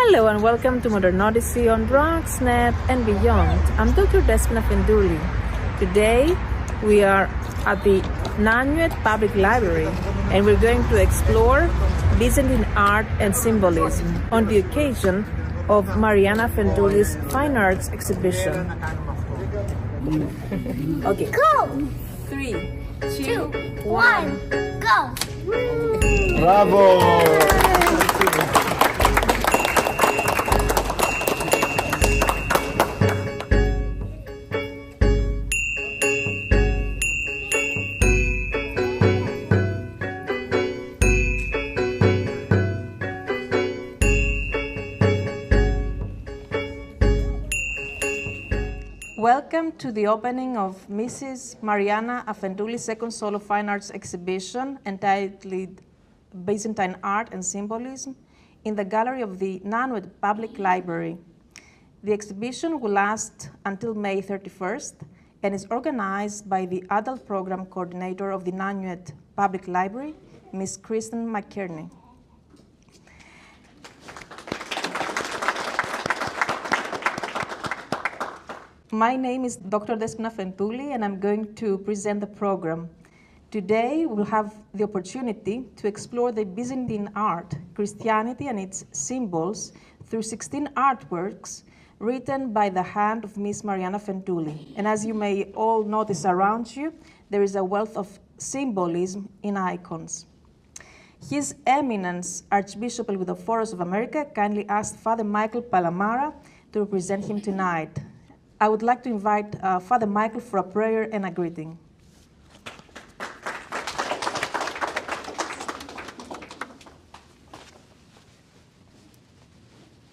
Hello and welcome to Modern Odyssey on BronxNet and beyond. I'm Dr. Despina Afentouli. Today we are at the Nanuet Public Library and we're going to explore Byzantine art and symbolism on the occasion of Marianna Afentouli's Fine Arts exhibition. Okay. Go! 3, 2, 1, go! Bravo! Welcome to the opening of Mrs. Marianna Afentouli's second solo fine arts exhibition entitled Byzantine Art and Symbolism in the gallery of the Nanuet Public Library. The exhibition will last until May 31st and is organized by the Adult Program Coordinator of the Nanuet Public Library, Ms. Kristen McKinney. My name is Dr. Despina Afentouli, and I'm going to present the program. Today, we'll have the opportunity to explore the Byzantine art, Christianity, and its symbols through 16 artworks written by the hand of Miss Marianna Afentouli. And as you may all notice around you, there is a wealth of symbolism in icons. His Eminence, Archbishop Elwithophorus of America, kindly asked Father Michael Palamara to represent him tonight. I would like to invite Father Michael for a prayer and a greeting.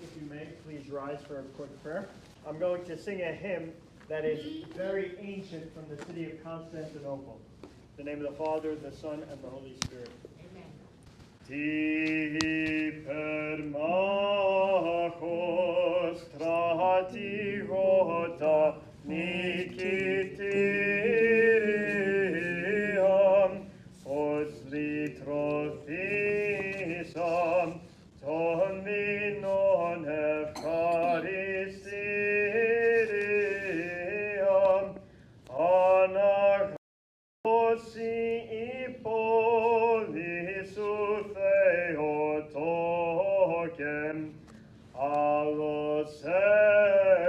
If you may, please rise for a quick prayer. I'm going to sing a hymn that is very ancient from the city of Constantinople. In the name of the Father, the Son, and the Holy Spirit. Amen. Ti per machos trati gota nikitiam os litrophisam dominon eucharistiriam anagosi ipolisu theotokem allos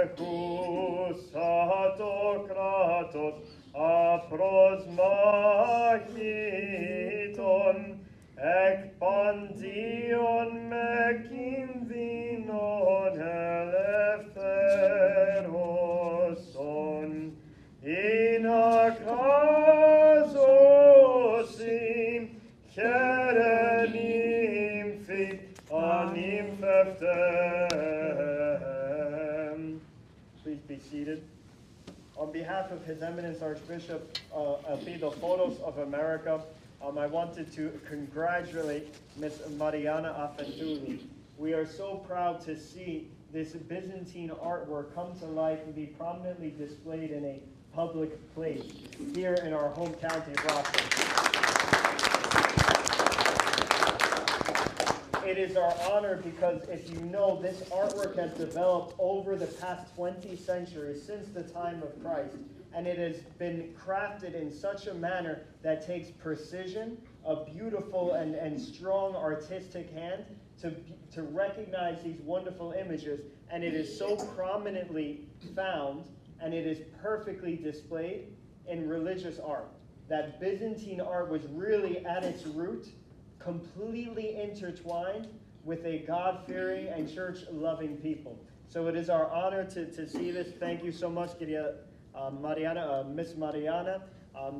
ecus autokratos apros machiton ekpandion mekindinon eleftheroson in akrasosim kerenim fit anim feftem. Please be seated. On behalf of His Eminence Archbishop Elwithophorus of America, I wanted to congratulate Miss Marianna Afentouli. We are so proud to see this Byzantine artwork come to life and be prominently displayed in a public place here in our home county of Rockland. It is our honor because, if you know, this artwork has developed over the past 20 centuries since the time of Christ, and it has been crafted in such a manner that takes precision, a beautiful and strong artistic hand to recognize these wonderful images, and it is so prominently found and it is perfectly displayed in religious art. That Byzantine art was really at its root completely intertwined with a God-fearing and church-loving people. So it is our honor to see this. Thank you so much, Marianna, Miss Marianna,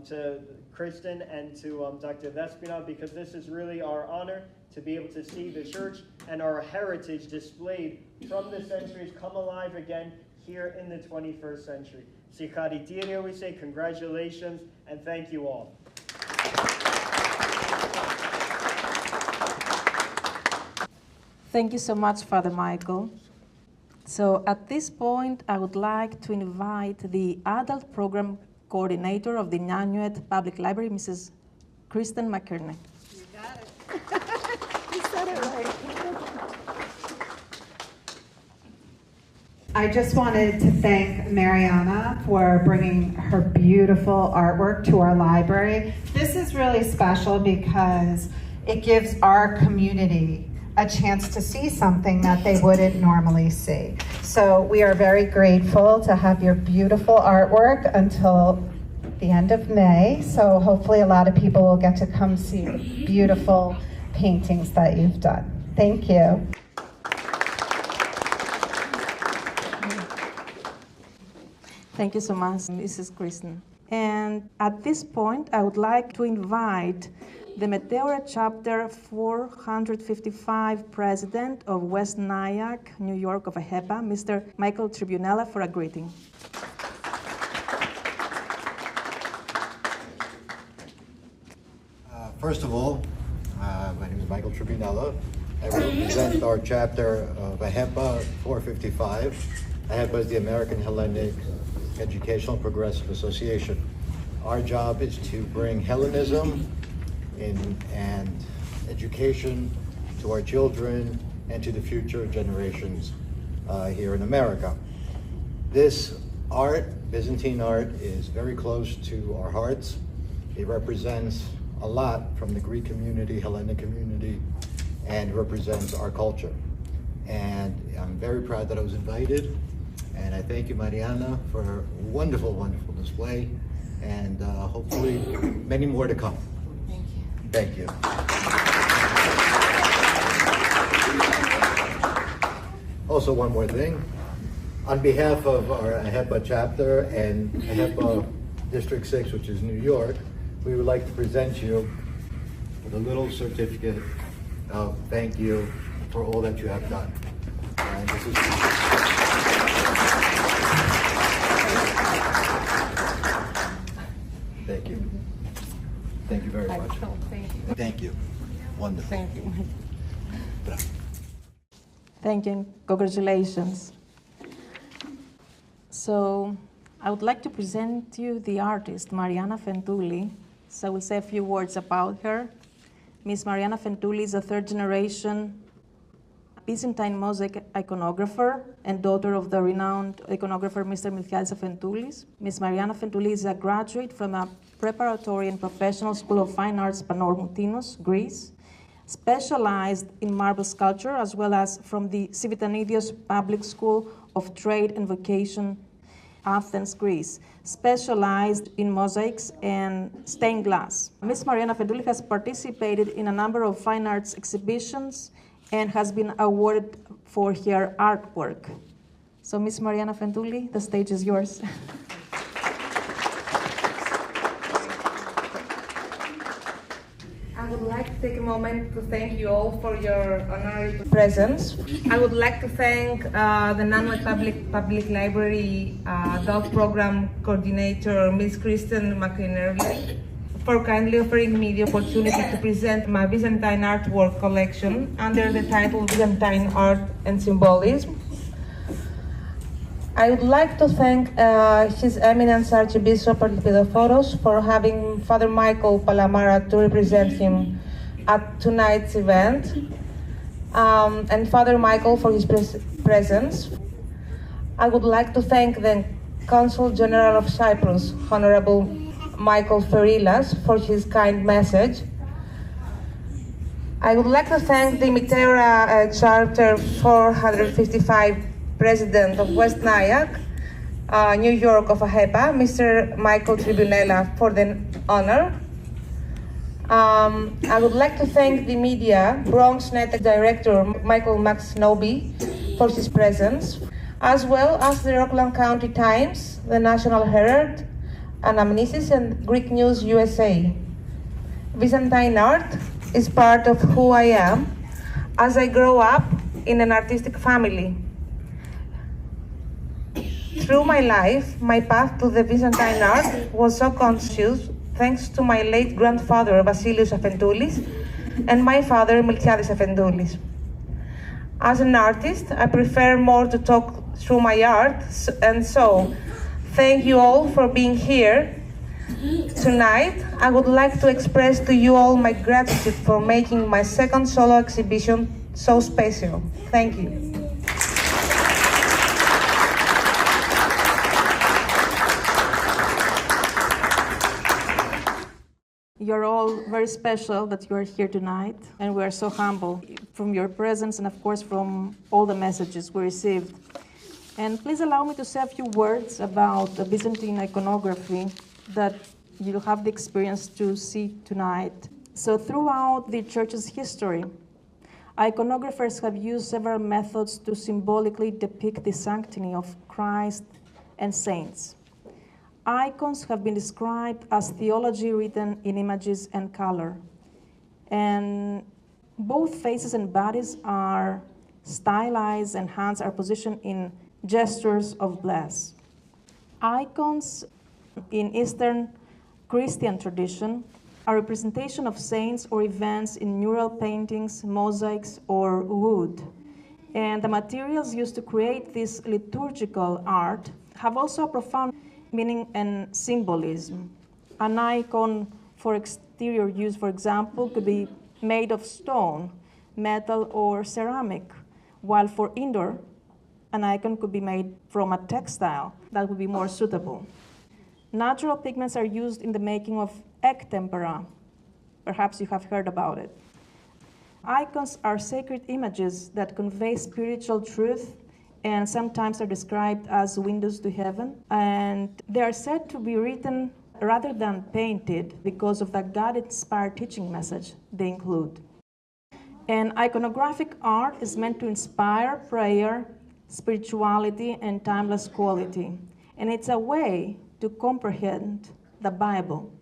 to Kristen, and to Dr. Despina, because this is really our honor to be able to see the church and our heritage displayed from the centuries come alive again here in the 21st century. Sikaritiria, we say congratulations and thank you all. Thank you so much, Father Michael. So at this point, I would like to invite the Adult Program Coordinator of the Nanuet Public Library, Mrs. Kristen McKinney. You got it. You said it right. I just wanted to thank Marianna for bringing her beautiful artwork to our library. This is really special because it gives our community a chance to see something that they wouldn't normally see. So we are very grateful to have your beautiful artwork until the end of May. So hopefully a lot of people will get to come see the beautiful paintings that you've done. Thank you. Thank you so much, Mrs. Kristen. And at this point, I would like to invite the Meteora Chapter 455 President of West Nyack, New York of AHEPA, Mr. Michael Tribunella, for a greeting. First of all, my name is Michael Tribunella. I represent our chapter of AHEPA 455. AHEPA is the American Hellenic Educational Progressive Association. Our job is to bring Hellenism and education to our children and to the future generations here in America. This art, Byzantine art, is very close to our hearts. It represents a lot from the Greek community, Hellenic community, and represents our culture. And I'm very proud that I was invited. And I thank you, Marianna, for a wonderful, wonderful display, and hopefully many more to come. Thank you. Also, one more thing. On behalf of our AHEPA chapter and AHEPA District 6, which is New York, we would like to present you with a little certificate of thank you for all that you have done. And this is Thank you. Thank you very much. Thank you. Thank you. Wonderful. Thank you. Thank you and congratulations. So I would like to present you the artist, Marianna Afentouli. So I will say a few words about her. Miss Marianna Afentouli is a third-generation Byzantine mosaic iconographer and daughter of the renowned iconographer Mr. Miltiadis Afentoulis. Miss Marianna Afentouli is a graduate from a preparatory and professional school of fine arts Panormutinos, Greece, specialized in marble sculpture, as well as from the Sivitanidios Public School of Trade and Vocation, Athens, Greece, specialized in mosaics and stained glass. Miss Marianna Afentouli has participated in a number of fine arts exhibitions and has been awarded for her artwork. So, Miss Marianna Afentouli, the stage is yours. I would like to take a moment to thank you all for your honorary presence. I would like to thank the Nanway Public Library Adult Program Coordinator, Ms. Kristen McInervey, for kindly offering me the opportunity to present my Byzantine artwork collection under the title Byzantine Art and Symbolism. I would like to thank His Eminence Archbishop Archipidophoros for having Father Michael Palamara to represent him at tonight's event, and Father Michael for his presence. I would like to thank the Consul General of Cyprus, Honorable Michael Ferilas, for his kind message. I would like to thank the Meteora Charter 455 President of West Nyack, New York of AHEPA, Mr. Michael Tribunella, for the honor. I would like to thank the media, BronxNet Director Michael Max Noby, for his presence, as well as the Rockland County Times, the National Herald, Anamnesis, and Greek News USA. Byzantine art is part of who I am as I grow up in an artistic family. Through my life, my path to the Byzantine art was so conscious thanks to my late grandfather Vasilios Afentoulis and my father Miltiadis Afentoulis. As an artist, I prefer more to talk through my art, and so thank you all for being here. Tonight, I would like to express to you all my gratitude for making my second solo exhibition so special. Thank you. You're all very special that you are here tonight, and we are so humble from your presence and, of course, from all the messages we received. And please allow me to say a few words about the Byzantine iconography that you'll have the experience to see tonight. So throughout the Church's history, iconographers have used several methods to symbolically depict the sanctity of Christ and saints. Icons have been described as theology written in images and color. And both faces and bodies are stylized and hands are positioned in gestures of bless. Icons in Eastern Christian tradition are representation of saints or events in mural paintings, mosaics, or wood. And the materials used to create this liturgical art have also a profound meaning and symbolism. An icon for exterior use, for example, could be made of stone, metal, or ceramic, while for indoor, an icon could be made from a textile that would be more suitable. Natural pigments are used in the making of egg tempera. Perhaps you have heard about it. Icons are sacred images that convey spiritual truth and sometimes are described as windows to heaven. And they are said to be written rather than painted because of the God-inspired teaching message they include. And iconographic art is meant to inspire prayer, spirituality, and timeless quality. And it's a way to comprehend the Bible.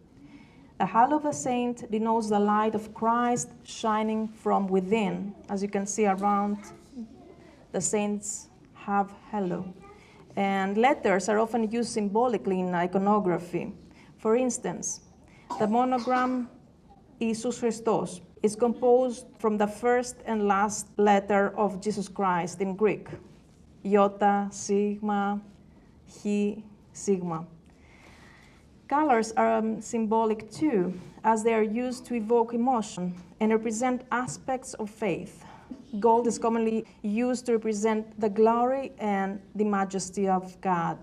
The halo of a saint denotes the light of Christ shining from within. As you can see around, the saints have halo. And letters are often used symbolically in iconography. For instance, the monogram Isus Christos is composed from the first and last letter of Jesus Christ in Greek, iota, sigma, chi, sigma. Colors are symbolic too, as they are used to evoke emotion and represent aspects of faith. Gold is commonly used to represent the glory and the majesty of God.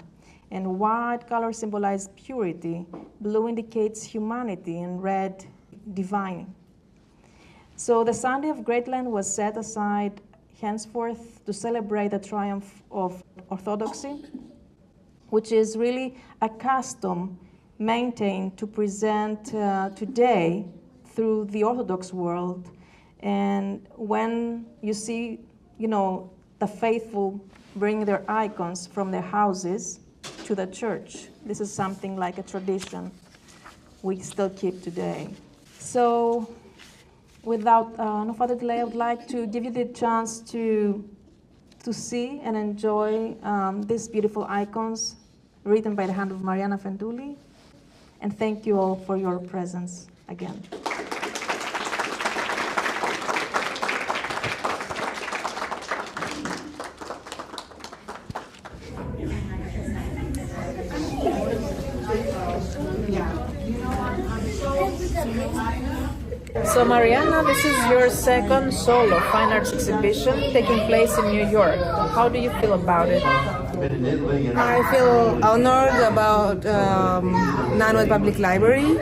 And white color symbolizes purity, blue indicates humanity, and red, divine. So the Sunday of Great Lent was set aside henceforth to celebrate the triumph of Orthodoxy, which is really a custom maintained to present today through the Orthodox world. And when you see, the faithful bring their icons from their houses to the church, this is something like a tradition we still keep today. So without no further delay, I would like to give you the chance to see and enjoy these beautiful icons written by the hand of Marianna Afentouli. And thank you all for your presence again. So Marianna, this is your second solo fine arts exhibition taking place in New York. How do you feel about it? I feel honored about Nanuet Public Library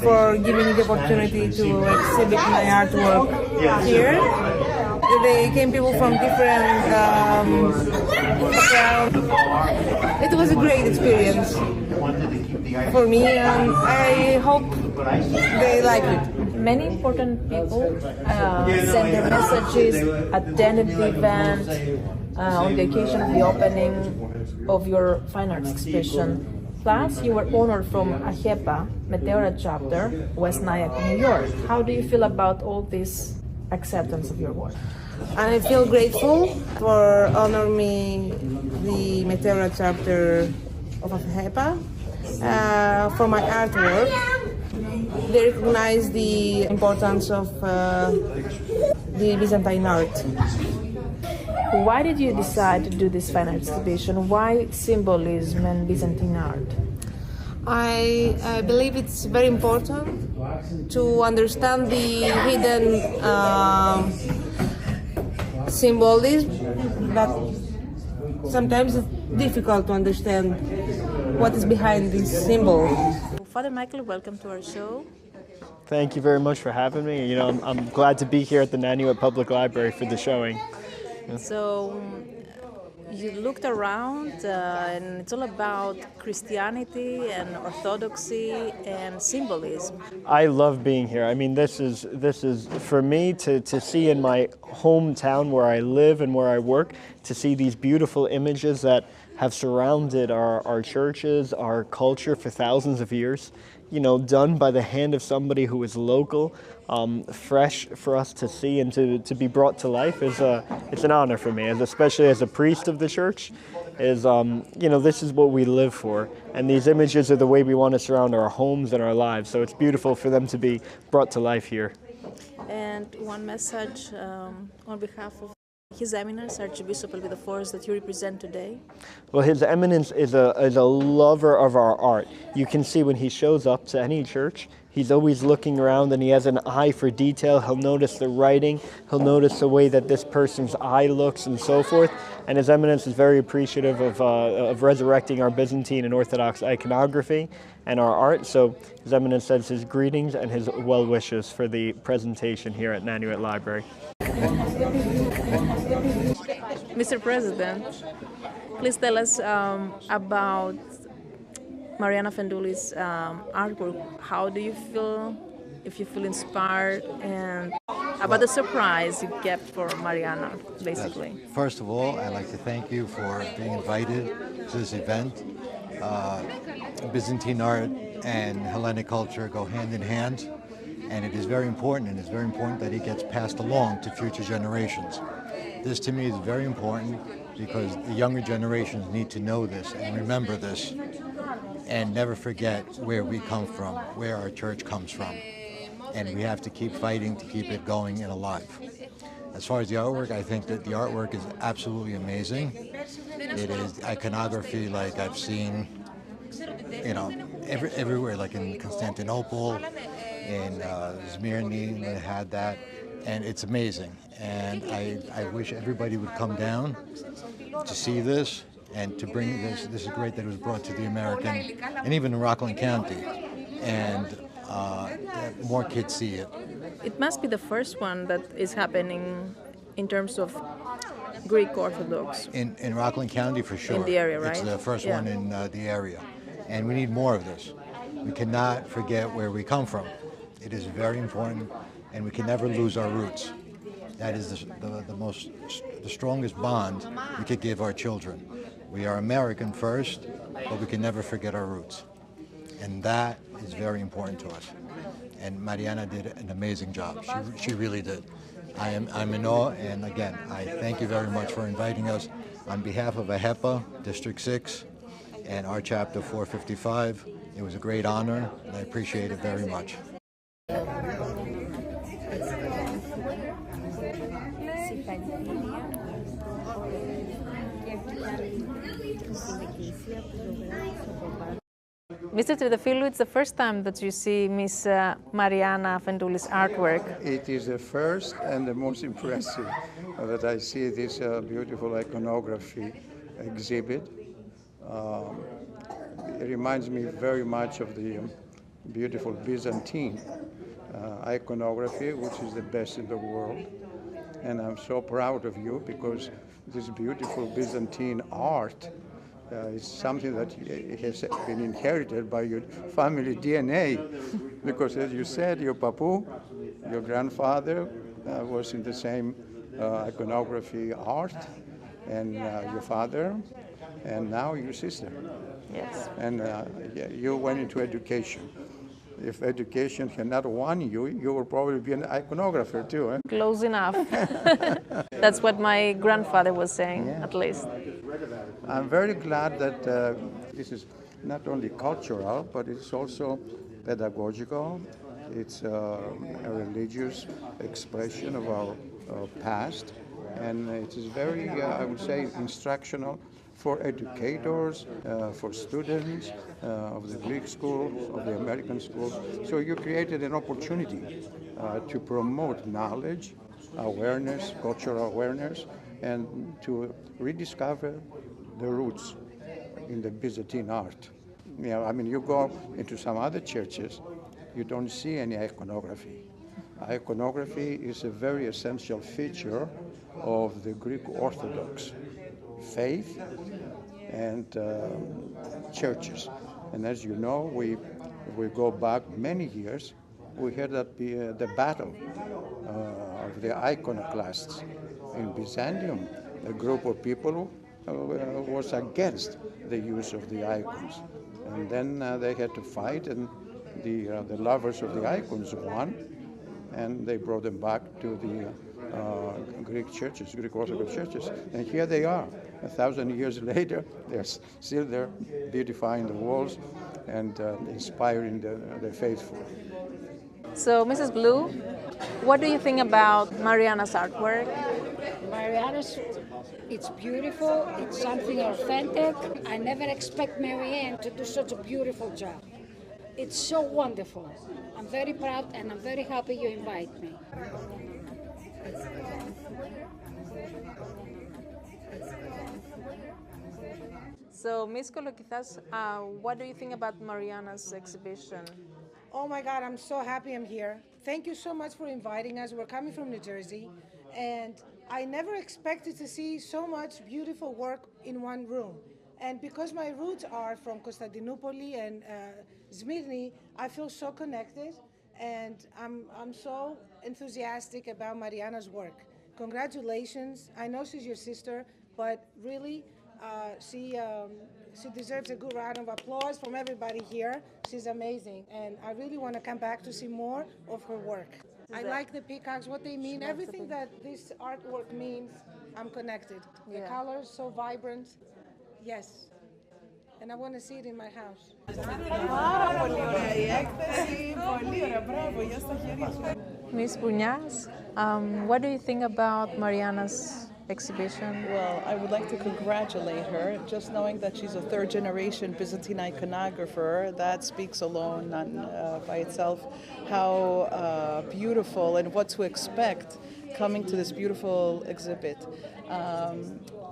for giving me the opportunity to exhibit my artwork here. They came people from different backgrounds. It was a great experience for me, and I hope they like it. Many important people sent their messages, attended the event on the occasion of the opening of your fine arts exhibition. Plus, you were honored from AHEPA, Meteora chapter, West Nyack, New York. How do you feel about all this acceptance of your work? And I feel grateful for honoring me the Meteora chapter of AHEPA for my artwork. They recognize the importance of the Byzantine art. Why did you decide to do this fine art exhibition? Why symbolism and Byzantine art? I believe it's very important to understand the hidden symbolism that sometimes it's difficult to understand what is behind this symbol. Father Michael, welcome to our show. Thank you very much for having me. You know, I'm glad to be here at the Nanuet Public Library for the showing. So you looked around and it's all about Christianity and Orthodoxy and symbolism. I love being here. I mean, this is for me to see in my hometown where I live and where I work, to see these beautiful images that have surrounded our churches, our culture for thousands of years, you know, done by the hand of somebody who is local, fresh for us to see and to be brought to life it's an honor for me, especially as a priest of the church. You know, this is what we live for, and these images are the way we want to surround our homes and our lives. So it's beautiful for them to be brought to life here. And one message on behalf of His Eminence, Archbishop Elvira IV, that you represent today? Well, His Eminence is a lover of our art. You can see when he shows up to any church, he's always looking around and he has an eye for detail. He'll notice the writing, he'll notice the way that this person's eye looks and so forth. And His Eminence is very appreciative of resurrecting our Byzantine and Orthodox iconography and our art. So His Eminence sends his greetings and his well wishes for the presentation here at Nanuet Library. Mr. President, please tell us about Marianna Afentouli's artwork. How do you feel, if you feel inspired, and about the surprise you kept for Marianna, basically? Yes. First of all, I'd like to thank you for being invited to this event. Byzantine art and Hellenic culture go hand in hand, and it is very important, and it's very important that it gets passed along to future generations. This to me is very important because the younger generations need to know this and remember this and never forget where we come from, where our church comes from. And we have to keep fighting to keep it going and alive. As far as the artwork, I think that the artwork is absolutely amazing. It is iconography like I've seen, you know, everywhere, like in Constantinople, in Smyrna, they had that, and it's amazing. And I wish everybody would come down to see this and to bring this. This is great that it was brought to the American and even in Rockland County, and that more kids see it. It must be the first one that is happening in terms of Greek Orthodox. In Rockland County, for sure. In the area, right? It's the first one in the area. And we need more of this. We cannot forget where we come from. It is very important, and we can never lose our roots. That is the strongest bond we could give our children. We are American first, but we can never forget our roots. And that is very important to us. And Marianna did an amazing job. She really did. I'm in awe, and again, I thank you very much for inviting us on behalf of AHEPA, District 6, and our Chapter 455. It was a great honor, and I appreciate it very much. Mr. Triantafylou, it's the first time that you see Miss Marianna Afentouli's artwork. It is the first and the most impressive that I see this beautiful iconography exhibit. It reminds me very much of the beautiful Byzantine iconography, which is the best in the world. And I'm so proud of you because this beautiful Byzantine art is something that has been inherited by your family DNA. Because as you said, your papu, your grandfather, was in the same iconography art, and your father, and now your sister. Yes. And you went into education. If education had not won you, you would probably be an iconographer too. Eh? Close enough. That's what my grandfather was saying, at least. I'm very glad that this is not only cultural, but it's also pedagogical. It's a religious expression of our past, and it is very, I would say, instructional for educators, for students of the Greek schools, of the American schools. So you created an opportunity to promote knowledge, awareness, cultural awareness, and to rediscover the roots in the Byzantine art. You know, I mean, you go into some other churches, you don't see any iconography. Iconography is a very essential feature of the Greek Orthodox faith and churches. And as you know, we go back many years. We had that the battle of the iconoclasts in Byzantium. A group of people was against the use of the icons, and then they had to fight, and the lovers of the icons won, and they brought them back to the Greek churches, Greek Orthodox churches, and here they are. 1,000 years later, they're still there, beautifying the walls and inspiring the faithful. So, Mrs. Blue, what do you think about Marianna's artwork? Marianna's, it's beautiful, it's something authentic. I never expect Marianne to do such a beautiful job. It's so wonderful. I'm very proud and I'm very happy you invite me. So, Ms. Kolokithas, what do you think about Marianna's exhibition? Oh my God, I'm so happy I'm here. Thank you so much for inviting us. We're coming from New Jersey, and I never expected to see so much beautiful work in one room. And because my roots are from Constantinople and Smyrni, I feel so connected, and I'm so enthusiastic about Marianna's work. Congratulations. I know she's your sister, but really, she deserves a good round of applause from everybody here. She's amazing, and I really want to come back to see more of her work. I like the peacocks, what they mean, everything that this artwork means, I'm connected. The colors, so vibrant. Yes. And I want to see it in my house. Ms. Brunias, what do you think about Marianna's exhibition? Well, I would like to congratulate her. Just knowing that she's a third-generation Byzantine iconographer, that speaks alone by itself how beautiful and what to expect coming to this beautiful exhibit.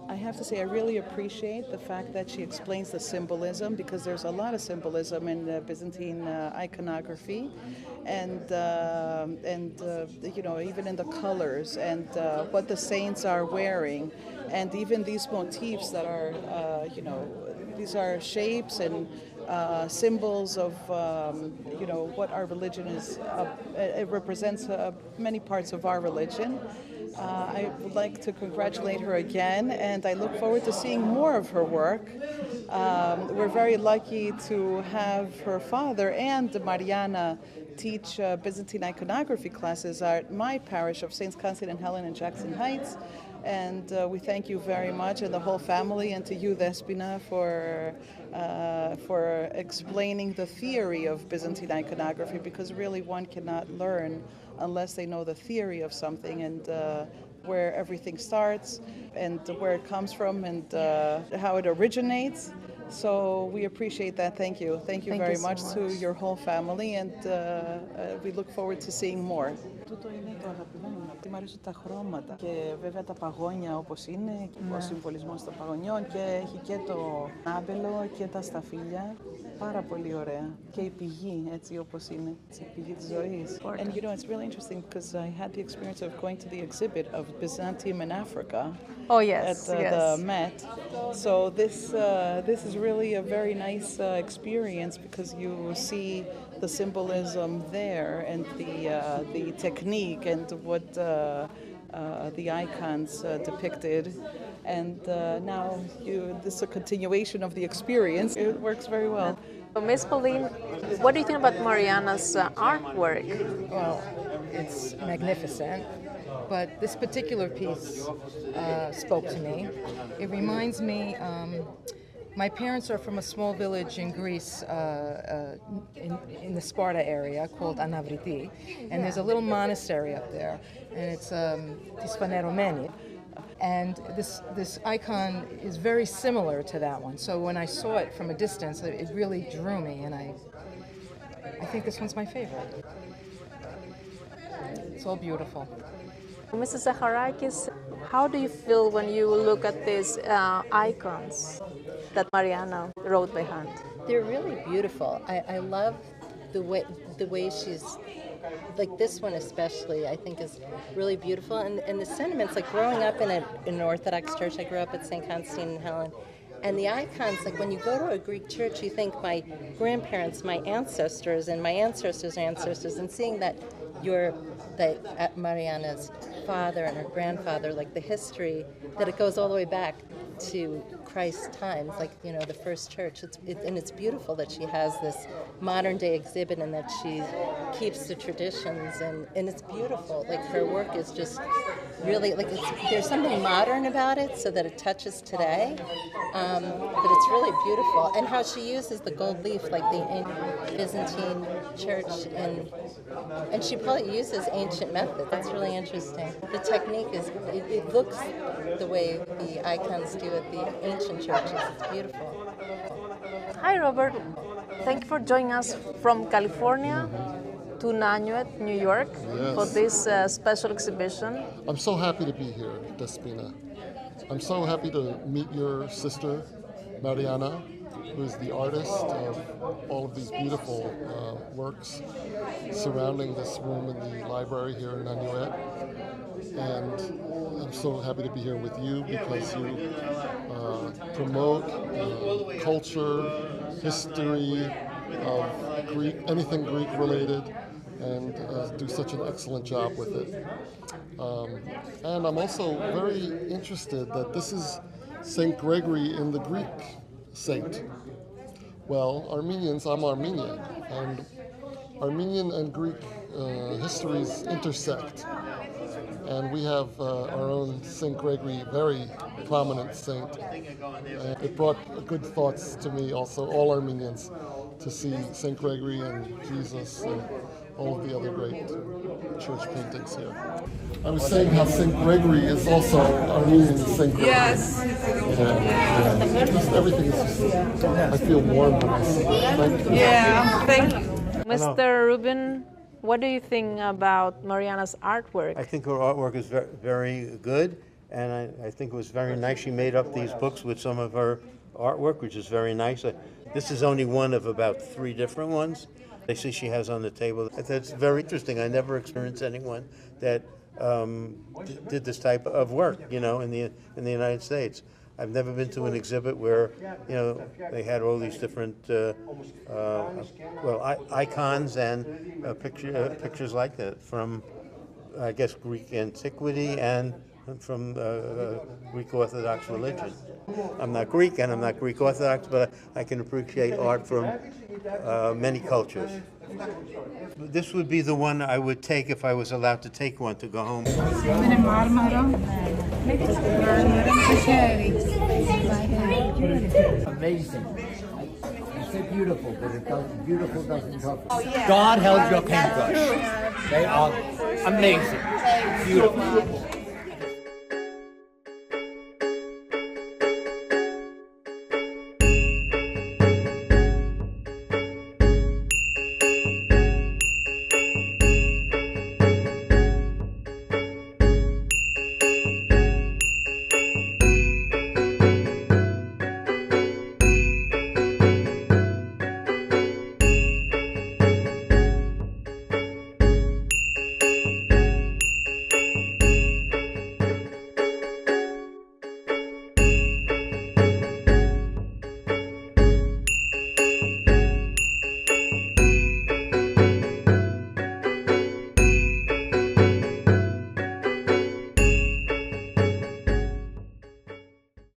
I have to say I really appreciate the fact that she explains the symbolism, because there's a lot of symbolism in Byzantine iconography, and you know, even in the colors and what the saints are wearing, and even these motifs that are you know, these are shapes and symbols of you know, what our religion is. It represents many parts of our religion. I would like to congratulate her again, and I look forward to seeing more of her work. We're very lucky to have her father and Marianna teach Byzantine iconography classes at my parish of Saints Constantine and Helen in Jackson Heights. And we thank you very much, and the whole family, and to you, Despina, for explaining the theory of Byzantine iconography, because really one cannot learn unless they know the theory of something, and where everything starts, and where it comes from, and how it originates. So we appreciate that. Thank you. Thank you very much to your whole family, and we look forward to seeing more. Τούτο είναι το αγαπημένο μου. Μ' αρέσουν τα χρώματα και βέβαια τα παγόνια όπως είναι, ο συμβολισμός των παγωνιών, και έχει και το άμπελο και τα σταφύλια. Πάρα πολύ ωραία. Και η πηγή, έτσι όπως είναι, η πηγή της ζωής. And you know, it's really interesting because I had the experience of going to the exhibit of Byzantium in Africa. Oh yes, at the Met. So this is really a very nice experience, because you see the symbolism there and the technique and what the icons depicted. And now this is a continuation of the experience. It works very well. So, Ms. Pauline, what do you think about Marianna's artwork? Well, it's magnificent, but this particular piece spoke to me. It reminds me, my parents are from a small village in Greece, in the Sparta area called Anavriti, and there's a little monastery up there, and it's Tisfaneromeni. And this icon is very similar to that one. So when I saw it from a distance, it really drew me, and I think this one's my favorite. It's all beautiful. Mrs. Zaharakis, how do you feel when you look at these icons that Marianna wrote by hand? They're really beautiful. I love the way she's, like this one especially, I think is really beautiful. And the sentiments, like growing up in an Orthodox church, I grew up at St. Constantine and Helen, and the icons, like when you go to a Greek church, you think my grandparents, my ancestors, and my ancestors' ancestors, and seeing that Marianna's father and her grandfather, like the history, that it goes all the way back to Christ's times, like, you know, the first church. And it's beautiful that she has this modern day exhibit and that she keeps the traditions, and it's beautiful. Like her work is just really, like, there's something modern about it so that it touches today, but it's really beautiful. And how she uses the gold leaf, like the Byzantine church, and she probably uses ancient methods. That's really interesting. The technique is, it looks the way the icons do at the ancient churches. It's beautiful. Hi, Robert. Thank you for joining us from California to Nanuet, New York, for this special exhibition. I'm so happy to be here, Despina. I'm so happy to meet your sister, Marianna, who is the artist of all of these beautiful works surrounding this room in the library here in Nanuet. And I'm so happy to be here with you because you promote culture, history of Greek, anything Greek related, and do such an excellent job with it. And I'm also very interested that this is St. Gregory in the Greek saint. Well, I'm Armenian, and Armenian and Greek histories intersect. And we have our own St. Gregory, very prominent saint. It brought good thoughts to me also, all Armenians, to see St. Gregory and Jesus and all of the other great church paintings here. I was saying how St. Gregory is also Armenian St. Gregory. Yes. Yeah. Just everything is just, I feel warm when I see it. Thank you. Yeah, thank you. Mr. Rubin, what do you think about Marianna's artwork? I think her artwork is very good, and I think it was very nice. She made up these books with some of her artwork, which is very nice. This is only one of about 3 different ones. I see she has on the table. That's very interesting. I never experienced anyone that did this type of work, you know, in the United States. I've never been to an exhibit where, you know, they had all these different, icons and pictures like that from, I guess, Greek antiquity and from Greek Orthodox religion. I'm not Greek and I'm not Greek Orthodox, but I can appreciate art from many cultures. This would be the one I would take if I was allowed to take one to go home. Amazing. I said beautiful, but it doesn't. Beautiful doesn't cover. God held your paintbrush. They are amazing. Beautiful.